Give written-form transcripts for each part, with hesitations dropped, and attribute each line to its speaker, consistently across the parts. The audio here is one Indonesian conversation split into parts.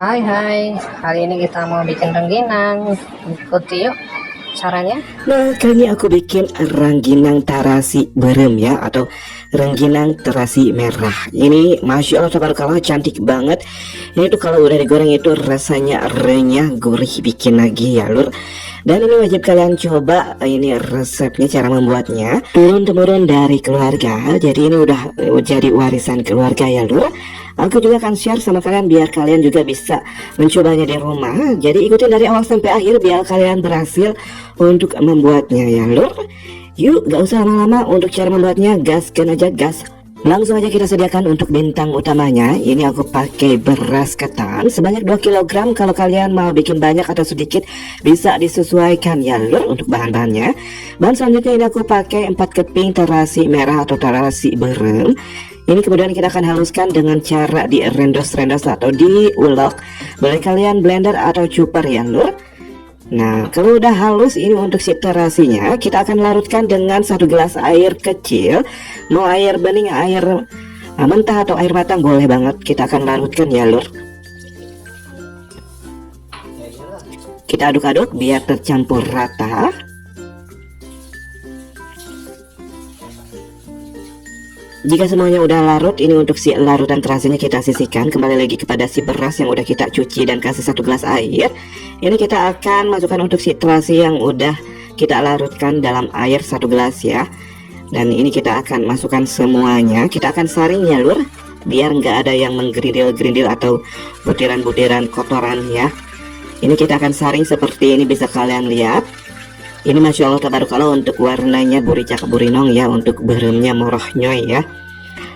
Speaker 1: Hai hai, kali ini kita mau bikin rengginang. Ikuti yuk caranya.
Speaker 2: Nah, kali ini aku bikin rengginang terasi berem ya, atau rengginang terasi merah. Ini Masya Allah tabarakallah cantik banget. Ini tuh kalau udah digoreng itu rasanya renyah, gurih, bikin lagi ya lur. Dan ini wajib kalian coba. Ini resepnya, cara membuatnya turun temurun dari keluarga. Jadi ini udah jadi warisan keluarga ya lur. Aku juga akan share sama kalian biar kalian juga bisa mencobanya di rumah. Jadi ikutin dari awal sampai akhir biar kalian berhasil untuk membuatnya ya lur. Yuk gak usah lama-lama, untuk cara membuatnya gaskan aja gas. Langsung aja kita sediakan untuk bintang utamanya. Ini aku pakai beras ketan sebanyak 2 kg. Kalau kalian mau bikin banyak atau sedikit bisa disesuaikan ya lur untuk bahan-bahannya. Bahan selanjutnya ini aku pakai 4 keping terasi merah atau terasi berem. Ini kemudian kita akan haluskan dengan cara di rendos-rendos atau diulek. Boleh kalian blender atau chopper ya lur. Nah, kalau udah halus ini untuk si terasinya, kita akan larutkan dengan 1 gelas air kecil. Mau air bening, air mentah atau air matang boleh banget. Kita akan larutkan ya lur. Kita aduk-aduk biar tercampur rata. Jika semuanya udah larut, ini untuk si larutan terasinya kita sisihkan. Kembali lagi kepada si beras yang udah kita cuci dan kasih 1 gelas air. Ini kita akan masukkan untuk si terasi yang udah kita larutkan dalam air 1 gelas ya. Dan ini kita akan masukkan semuanya. Kita akan saring ya lur, biar nggak ada yang menggerindil-gerindil atau butiran-butiran kotoran ya. Ini kita akan saring seperti ini, bisa kalian lihat. Ini Masya Allah tabarakallah untuk warnanya buricak burinong ya, untuk beremnya moroh nyoy ya.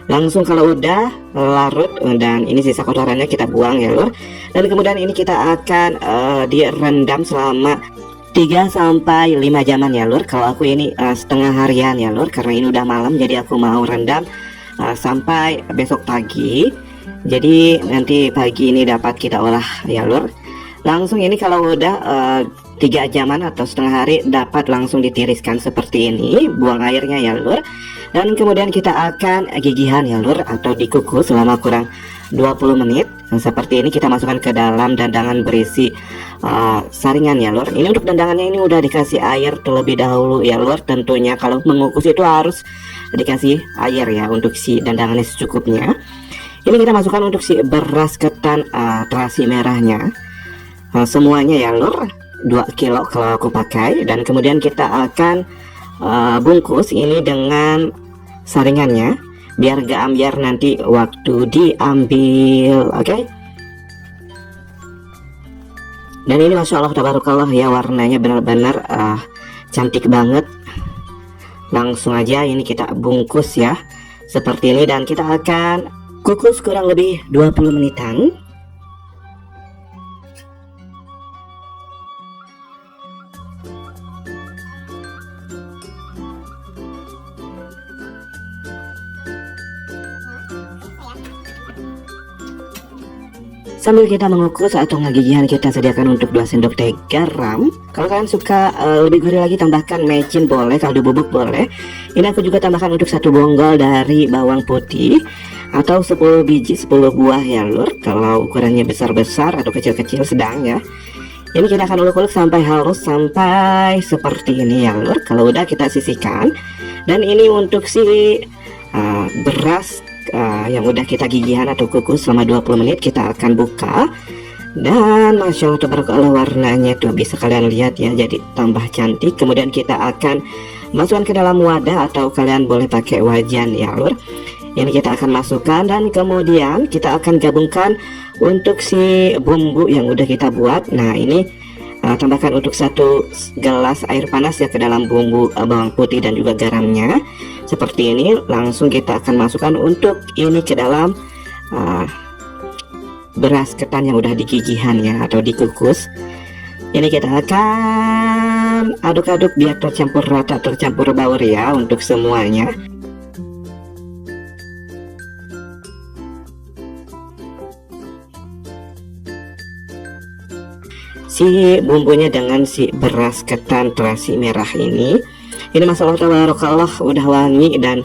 Speaker 2: Langsung kalau udah larut dan ini sisa kotorannya kita buang ya lur. Dan kemudian ini kita akan direndam selama 3-5 jaman ya lur. Kalau aku ini setengah harian ya lur, karena ini udah malam jadi aku mau rendam sampai besok pagi. Jadi nanti pagi ini dapat kita olah ya lur. Langsung ini kalau udah 3 jaman atau setengah hari dapat langsung ditiriskan seperti ini, buang airnya ya lur. Dan kemudian kita akan gigihan ya lur, atau dikukus selama kurang 20 menit. Dan seperti ini kita masukkan ke dalam dandangan berisi saringan ya lur. Ini untuk dandangannya ini udah dikasih air terlebih dahulu ya lur. Tentunya kalau mengukus itu harus dikasih air ya untuk si dandangannya secukupnya. Ini kita masukkan untuk si beras ketan terasi merahnya, semuanya ya lur, 2 kilo kalau aku pakai. Dan kemudian kita akan bungkus ini dengan saringannya biar gak ambiar nanti waktu diambil. Oke. Dan ini Masya Allah tabarakallah ya, warnanya benar-benar cantik banget. Langsung aja ini kita bungkus ya seperti ini, dan kita akan kukus kurang lebih 20 menitan. Sambil kita mengukus atau ngagigihan, kita sediakan untuk 2 sendok teh garam. Kalau kalian suka lebih gurih lagi, tambahkan mecin boleh, kaldu bubuk boleh. Ini aku juga tambahkan untuk 1 bonggol dari bawang putih atau 10 biji 10 buah ya lur. Kalau ukurannya besar-besar atau kecil-kecil sedang ya. Ini kita akan ulek-ulek sampai halus, sampai seperti ini ya lur. Kalau udah kita sisihkan. Dan ini untuk si beras yang udah kita gigihan atau kukus selama 20 menit, kita akan buka. Dan Masya Allah tabarakallah warnanya tuh bisa kalian lihat ya, jadi tambah cantik. Kemudian kita akan masukkan ke dalam wadah atau kalian boleh pakai wajan ya lur. Ini kita akan masukkan dan kemudian kita akan gabungkan untuk si bumbu yang udah kita buat. Nah ini tambahkan untuk 1 gelas air panas ya ke dalam bumbu bawang putih dan juga garamnya seperti ini. Langsung kita akan masukkan untuk ini ke dalam beras ketan yang udah digigihan ya atau dikukus. Ini kita akan aduk-aduk biar tercampur rata, tercampur baur ya untuk semuanya. Si bumbunya dengan si beras ketan terasi merah ini Masya Allah tabarakallah udah wangi dan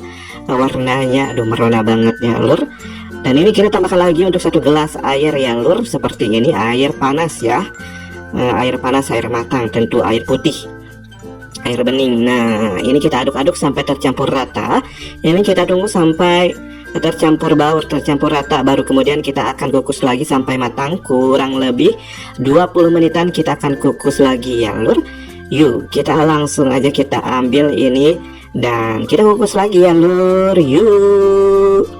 Speaker 2: warnanya aduh merona banget ya lur. Dan ini kita tambahkan lagi untuk 1 gelas air ya lur, seperti ini, air panas ya. Air panas, air matang, tentu air putih, air bening. Nah, ini kita aduk-aduk sampai tercampur rata. Ini kita tunggu sampai tercampur baur, tercampur rata, baru kemudian kita akan kukus lagi sampai matang. Kurang lebih 20 menitan kita akan kukus lagi ya lur. Yuk, kita langsung aja kita ambil ini dan kita kukus lagi ya lur. Yuk.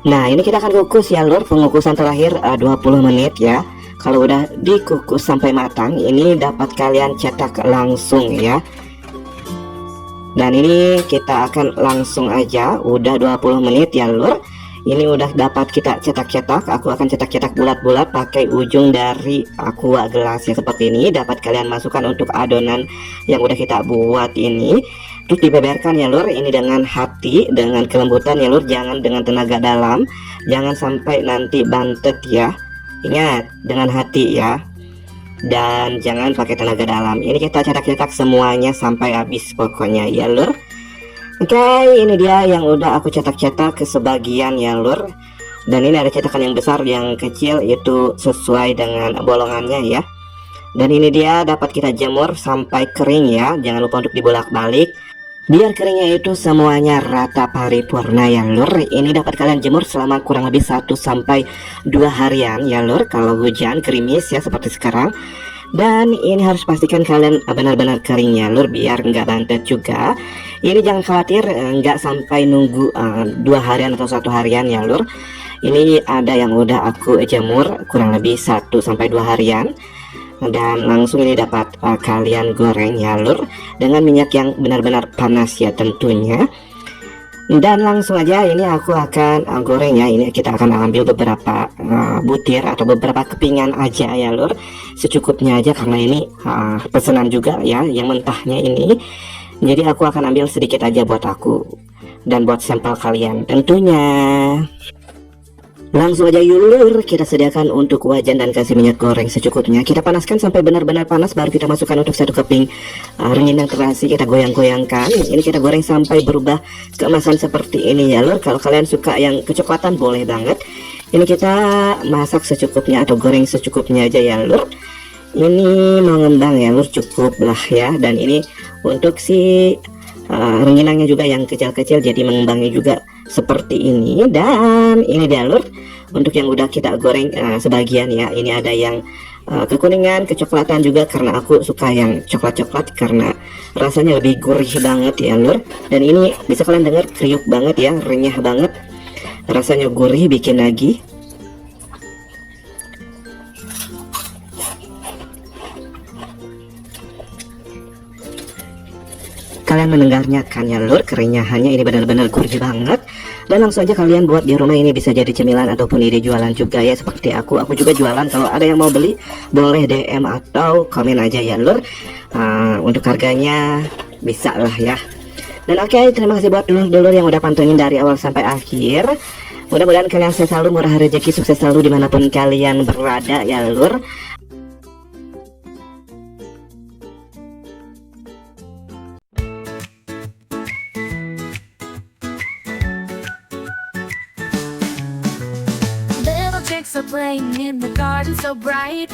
Speaker 2: Nah, ini kita akan kukus ya lur, pengukusan terakhir 20 menit ya. Kalau udah dikukus sampai matang, ini dapat kalian cetak langsung ya. Dan ini kita akan langsung aja, udah 20 menit ya lur. Ini udah dapat kita cetak-cetak. Aku akan cetak-cetak bulat-bulat pakai ujung dari aqua gelas ya, seperti ini. Dapat kalian masukkan untuk adonan yang udah kita buat ini. Terus dibeberkan ya lur, ini dengan hati, dengan kelembutan ya lur, jangan dengan tenaga dalam, jangan sampai nanti bantet ya. Ingat, dengan hati ya, dan jangan pakai tenaga dalam. Ini kita cetak-cetak semuanya sampai habis pokoknya ya lur. Oke, ini dia yang udah aku cetak-cetak ke sebagian ya lur. Dan ini ada cetakan yang besar, yang kecil itu sesuai dengan bolongannya ya. Dan ini dia dapat kita jemur sampai kering ya, jangan lupa untuk dibolak-balik biar keringnya itu semuanya rata paripurna ya lur. Ini dapat kalian jemur selama kurang lebih 1 sampai 2 harian ya lur, kalau hujan gerimis ya seperti sekarang. Dan ini harus pastikan kalian benar-benar kering ya lur, biar nggak bantet juga. Ini jangan khawatir nggak sampai nunggu 2 harian atau 1 harian ya lur. Ini ada yang udah aku jemur kurang lebih 1 sampai 2 harian. Dan langsung ini dapat kalian goreng ya lur, dengan minyak yang benar-benar panas ya tentunya. Dan langsung aja ini aku akan goreng ya. Ini kita akan ambil beberapa butir atau beberapa kepingan aja ya lur, secukupnya aja karena ini pesanan juga ya yang mentahnya ini. Jadi aku akan ambil sedikit aja buat aku dan buat sampel kalian tentunya. Langsung aja yuk lur, kita sediakan untuk wajan dan kasih minyak goreng secukupnya. Kita panaskan sampai benar-benar panas, baru kita masukkan untuk 1 keping rengginang terasi. Kita goyang-goyangkan. Ini kita goreng sampai berubah keemasan seperti ini ya lur. Kalau kalian suka yang kecoklatan boleh banget. Ini kita masak secukupnya atau goreng secukupnya aja ya lur. Ini mengembang ya lur, cukup lah ya. Dan ini untuk si rengginangnya juga yang kecil-kecil, jadi mengembangnya juga seperti ini. Dan ini dia lur, untuk yang udah kita goreng sebagian ya. Ini ada yang kekuningan, kecoklatan juga, karena aku suka yang coklat-coklat karena rasanya lebih gurih banget ya lur. Dan ini bisa kalian dengar kriuk banget ya, renyah banget, rasanya gurih, bikin lagi. Kalian mendengarnya kan ya lur, kerenyahannya ini benar-benar gurih banget. Dan langsung aja kalian buat di rumah, ini bisa jadi cemilan ataupun ide jualan juga ya, seperti aku juga jualan. Kalau ada yang mau beli boleh DM atau komen aja ya lur. Untuk harganya bisa lah ya. Dan oke, terima kasih buat dulur-dulur yang udah pantengin dari awal sampai akhir. Mudah-mudahan kalian selalu murah rezeki, sukses selalu dimanapun kalian berada ya lur.
Speaker 3: Little chicks are playing in the garden so bright.